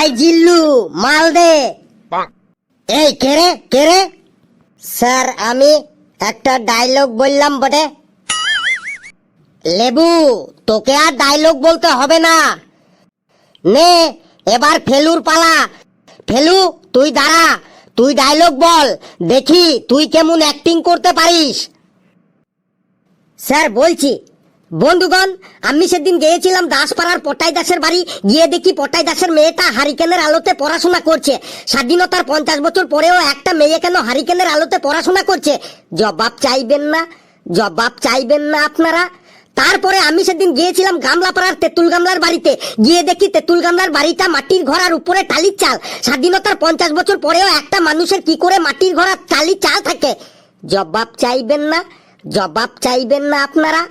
এই জিল্লু মাল দে। এই কে রে? স্যার আমি একটা ডায়লগ বললাম বটে। লেবু তোকে আর ডায়লগ বলতে হবে না, নে এবার ফেলুর পালা। ফেলু তুই দাঁড়া, তুই ডায়লগ বল, দেখি তুই কেমন অ্যাক্টিং করতে পারিস। স্যার বলছি, বন্ধুগণ আমি সেদিন গিয়েছিলাম দাসপাড়ার পটাই দাসের বাড়ি। গিয়ে দেখি পটাই দাসের মেয়েটা হারিকেনের আলোতে পড়াশোনা করছে। স্বাধীনতার 50 বছর পরেও একটা মেয়ে কেন হারিকেনের আলোতে পড়াশোনা করছে? জবাব চাইবেন না, জবাব চাইবেন না আপনারা? তারপরে আমি সেদিন গিয়েছিলাম গামলাপাড়ার তেঁতুল গামলার বাড়িতে। গিয়ে দেখি তেঁতুল গামলার বাড়িটা মাটির ঘর আর উপরে টালির চাল। স্বাধীনতার 50 বছর পরেও একটা মানুষের কি করে মাটির ঘর আর টালির চাল থাকে? জবাব চাইবেন না, জবাব চাইবেন না আপনারা?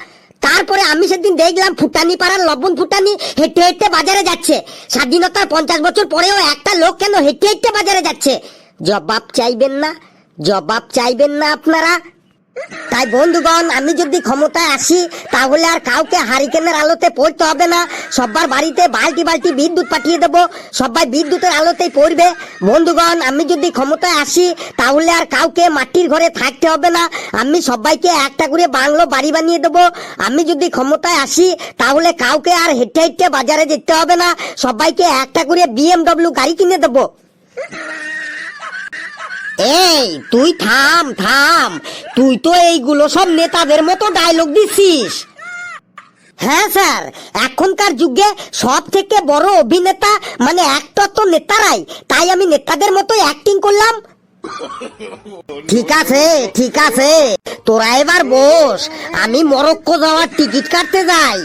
তারপরে আমি সেদিন দেখলাম ফুটানি পাড়ার লবণ ফুটানি হেঁটে হেঁটে বাজারে যাচ্ছে। স্বাধীনতার 50 বছর পরেও একটা লোক কেন হেঁটে হেঁটে বাজারে যাচ্ছে? জবাব চাইবেন না, জবাব চাইবেন না আপনারা? তাই বন্ধুগণ আমি যদি ক্ষমতায় আসি তাহলে আর কাউকে হারিকেনের আলোতে পড়তে হবে না, সবার বাড়িতে বালতি বালতি বিদ্যুৎ পাঠিয়ে দেবো, সবাই বিদ্যুতের আলোতেই পড়বে। বন্ধুগণ আমি যদি ক্ষমতায় আসি তাহলে আর কাউকে মাটির ঘরে থাকতে হবে না, আমি সবাইকে একটা করে বাংলো বাড়ি বানিয়ে দেবো। আমি যদি ক্ষমতায় আসি তাহলে কাউকে আর হেঁটে হেঁটে বাজারে যেতে হবে না, সবাইকে একটা করে BMW গাড়ি কিনে দেবো। এই তুই থাম থাম, তুই তো এইগুলো সব নেতাদের মতো ডায়লগ দিছিস। হ্যাঁ স্যার, এখনকার যুগে সব থেকে বড় অভিনেতা মানে অ্যাক্টর তো নেতারাই, তাই আমি নেতাদের মতো অ্যাক্টিং করলাম। ঠিক আছে ঠিক আছে, তোরা এবার বস, আমি মরক্কো যাওয়ার টিকিট কাটতে যাই।